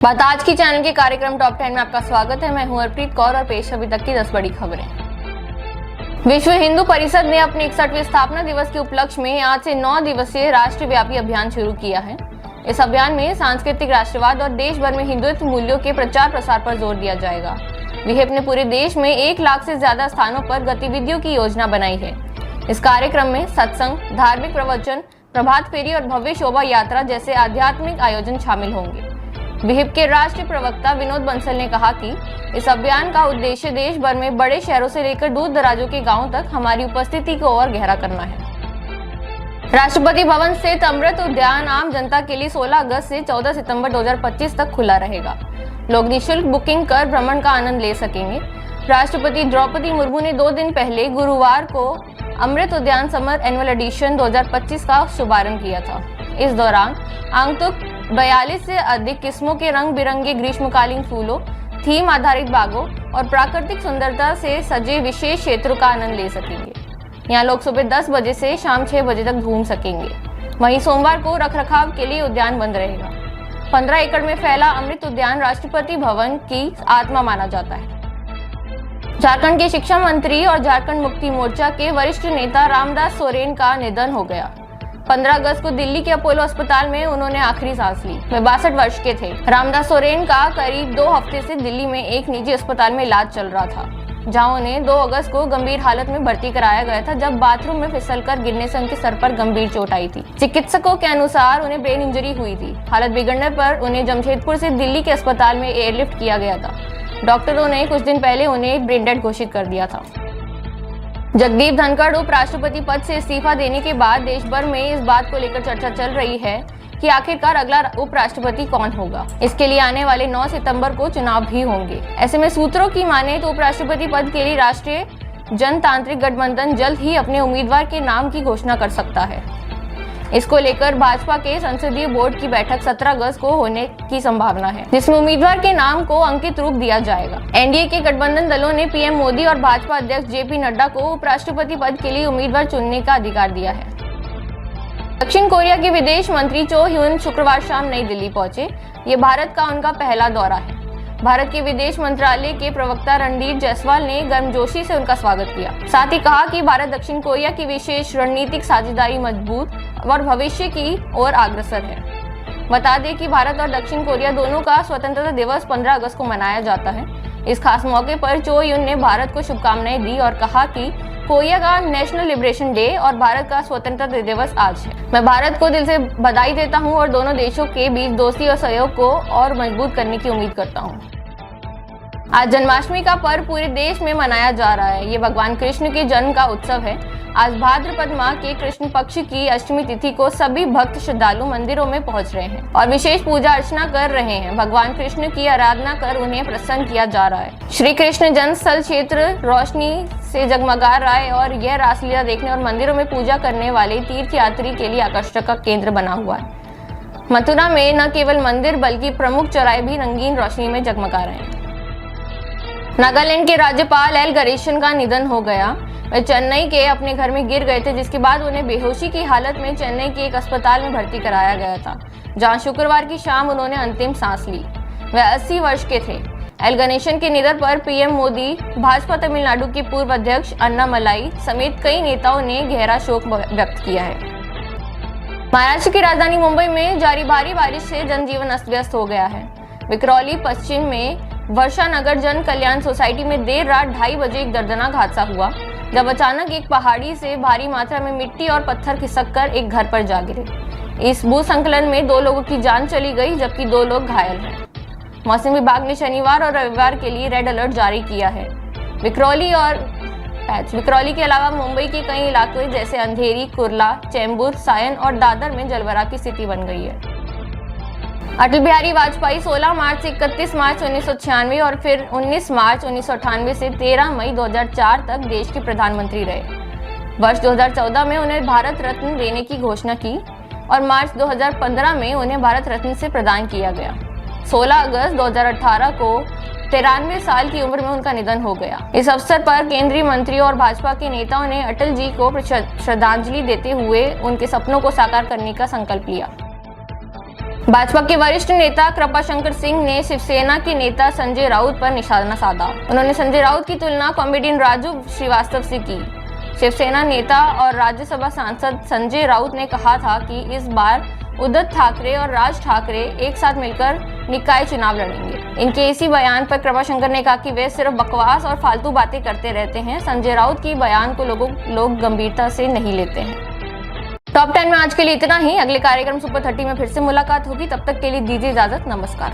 बात आज की चैनल के कार्यक्रम टॉप 10 में आपका स्वागत है। मैं हूं हरप्रीत कौर और पेश अभी तक की 10 बड़ी खबरें। विश्व हिंदू परिषद ने अपने 61वें स्थापना दिवस के उपलक्ष्य में आज से 9 दिवसीय राष्ट्रव्यापी अभियान शुरू किया है। इस अभियान में सांस्कृतिक राष्ट्रवाद और देश भर में हिंदुत्व मूल्यों के प्रचार प्रसार पर जोर दिया जाएगा। विहिप ने पूरे देश में 1 लाख से ज्यादा स्थानों पर गतिविधियों की योजना बनाई है। इस कार्यक्रम में सत्संग, धार्मिक प्रवचन, प्रभात फेरी और भव्य शोभा यात्रा जैसे आध्यात्मिक आयोजन शामिल होंगे। विहिप के राष्ट्रीय प्रवक्ता विनोद बंसल ने कहा कि इस अभियान का उद्देश्य देश भर में बड़े शहरों से लेकर दूर दराजों के गांवों तक हमारी उपस्थिति को और गहरा करना है। राष्ट्रपति भवन स्थित अमृत उद्यान आम जनता के लिए 16 अगस्त से 14 सितंबर 2025 तक खुला रहेगा। लोग निःशुल्क बुकिंग कर भ्रमण का आनंद ले सकेंगे। राष्ट्रपति द्रौपदी मुर्मू ने 2 दिन पहले गुरुवार को अमृत उद्यान समर एनुअल एडिशन 2025 का शुभारंभ किया था। इस दौरान आगंतुक 42 से अधिक किस्मों के रंग बिरंगे ग्रीष्मकालीन फूलों, थीम आधारित बागों और प्राकृतिक सुंदरता से सजे विशेष क्षेत्रों का आनंद ले सकेंगे। यहाँ लोग सुबह 10 बजे से शाम 6 बजे तक घूम सकेंगे। वहीं सोमवार को रखरखाव के लिए उद्यान बंद रहेगा। 15 एकड़ में फैला अमृत उद्यान राष्ट्रपति भवन की आत्मा माना जाता है। झारखंड के शिक्षा मंत्री और झारखंड मुक्ति मोर्चा के वरिष्ठ नेता रामदास सोरेन का निधन हो गया। 15 अगस्त को दिल्ली के अपोलो अस्पताल में उन्होंने आखिरी सांस ली। वे 62 वर्ष के थे। रामदास सोरेन का करीब 2 हफ्ते से दिल्ली में एक निजी अस्पताल में इलाज चल रहा था, जहां उन्हें 2 अगस्त को गंभीर हालत में भर्ती कराया गया था, जब बाथरूम में फिसलकर गिरने से उनके सर पर गंभीर चोट आई थी। चिकित्सकों के अनुसार उन्हें ब्रेन इंजरी हुई थी। हालत बिगड़ने पर उन्हें जमशेदपुर से दिल्ली के अस्पताल में एयरलिफ्ट किया गया था। डॉक्टरों ने कुछ दिन पहले उन्हें ब्रेन डेड घोषित कर दिया था। जगदीप धनखड़ उपराष्ट्रपति पद से इस्तीफा देने के बाद देश भर में इस बात को लेकर चर्चा चल रही है कि आखिरकार अगला उपराष्ट्रपति कौन होगा। इसके लिए आने वाले 9 सितंबर को चुनाव भी होंगे। ऐसे में सूत्रों की माने तो उपराष्ट्रपति पद के लिए राष्ट्रीय जनतांत्रिक गठबंधन जल्द ही अपने उम्मीदवार के नाम की घोषणा कर सकता है। इसको लेकर भाजपा के संसदीय बोर्ड की बैठक 17 अगस्त को होने की संभावना है, जिसमें उम्मीदवार के नाम को अंकित रूप दिया जाएगा। एनडीए के गठबंधन दलों ने पीएम मोदी और भाजपा अध्यक्ष जेपी नड्डा को उपराष्ट्रपति पद के लिए उम्मीदवार चुनने का अधिकार दिया है। दक्षिण कोरिया के विदेश मंत्री चो ह्यून शुक्रवार शाम नई दिल्ली पहुंचे। ये भारत का उनका पहला दौरा है। भारत के विदेश मंत्रालय के प्रवक्ता रणदीप जायसवाल ने गर्मजोशी से उनका स्वागत किया। साथ ही कहा कि भारत दक्षिण कोरिया की विशेष रणनीतिक साझेदारी मजबूत और भविष्य की ओर अग्रसर है। बता दें कि भारत और दक्षिण कोरिया दोनों का स्वतंत्रता दिवस 15 अगस्त को मनाया जाता है। इस खास मौके पर चो ह्यून ने भारत को शुभकामनाएं दी और कहा कि कोरिया का नेशनल लिबरेशन डे और भारत का स्वतंत्रता दिवस आज है। मैं भारत को दिल से बधाई देता हूं और दोनों देशों के बीच दोस्ती और सहयोग को और मजबूत करने की उम्मीद करता हूं। आज जन्माष्टमी का पर्व पूरे देश में मनाया जा रहा है। ये भगवान कृष्ण के जन्म का उत्सव है। आज भाद्रपद माह के कृष्ण पक्ष की अष्टमी तिथि को सभी भक्त श्रद्धालु मंदिरों में पहुंच रहे हैं और विशेष पूजा अर्चना कर रहे हैं। भगवान कृष्ण की आराधना कर उन्हें प्रसन्न किया जा रहा है। श्री कृष्ण जन्म स्थल क्षेत्र रोशनी से जगमगा रहा है और यह रासलीला देखने और मंदिरों में पूजा करने वाले तीर्थयात्री के लिए आकर्षण का केंद्र बना हुआ है। मथुरा में न केवल मंदिर बल्कि प्रमुख चौराहे भी रंगीन रोशनी में जगमगा रहे हैं। नागालैंड के राज्यपाल एल गणेशन का निधन हो गया। वे चेन्नई के अपने घर में गिर गए थे, जिसके बाद उन्हें बेहोशी की हालत में चेन्नई के एक अस्पताल में भर्ती कराया गया था, जहां शुक्रवार की शाम उन्होंने अंतिम सांस ली। वे 80 वर्ष के थे। एल गणेशन के निधन पर पीएम मोदी, भाजपा तमिलनाडु के पूर्व अध्यक्ष अन्नामलाई समेत कई नेताओं ने गहरा शोक व्यक्त किया है। महाराष्ट्र की राजधानी मुंबई में जारी भारी बारिश से जनजीवन अस्त व्यस्त हो गया है। विक्रोली पश्चिम में वर्षा नगर जन कल्याण सोसाइटी में देर रात 2:30 बजे एक दर्दनाक हादसा हुआ, जब अचानक एक पहाड़ी से भारी मात्रा में मिट्टी और पत्थर खिसककर एक घर पर जा गिरे। इस भूस्खलन में 2 लोगों की जान चली गई, जबकि 2 लोग घायल हैं। मौसम विभाग ने शनिवार और रविवार के लिए रेड अलर्ट जारी किया है। विक्रोली के अलावा मुंबई के कई इलाकों जैसे अंधेरी, कुर्ला, चेंबूर, सायन और दादर में जलभराव की स्थिति बन गई है। अटल बिहारी वाजपेयी 16 मार्च से 31 मार्च 1996 और फिर 19 मार्च 1998 से 13 मई 2004 तक देश के प्रधानमंत्री रहे। वर्ष 2014 में उन्हें भारत रत्न देने की घोषणा की और मार्च 2015 में उन्हें भारत रत्न से प्रदान किया गया। 16 अगस्त 2018 को 93 साल की उम्र में उनका निधन हो गया। इस अवसर पर केंद्रीय मंत्रियों और भाजपा के नेताओं ने अटल जी को श्रद्धांजलि देते हुए उनके सपनों को साकार करने का संकल्प लिया। भाजपा के वरिष्ठ नेता कृपाशंकर सिंह ने शिवसेना के नेता संजय राउत पर निशाना साधा। उन्होंने संजय राउत की तुलना कॉमेडियन राजू श्रीवास्तव से की। शिवसेना नेता और राज्यसभा सांसद संजय राउत ने कहा था कि इस बार उद्धव ठाकरे और राज ठाकरे एक साथ मिलकर निकाय चुनाव लड़ेंगे। इनके इसी बयान पर कृपाशंकर ने कहा कि वे सिर्फ बकवास और फालतू बातें करते रहते हैं। संजय राउत की बयान को लोग गंभीरता से नहीं लेते हैं। टॉप 10 में आज के लिए इतना ही। अगले कार्यक्रम सुपर 30 में फिर से मुलाकात होगी। तब तक के लिए दीजिए इजाजत। नमस्कार।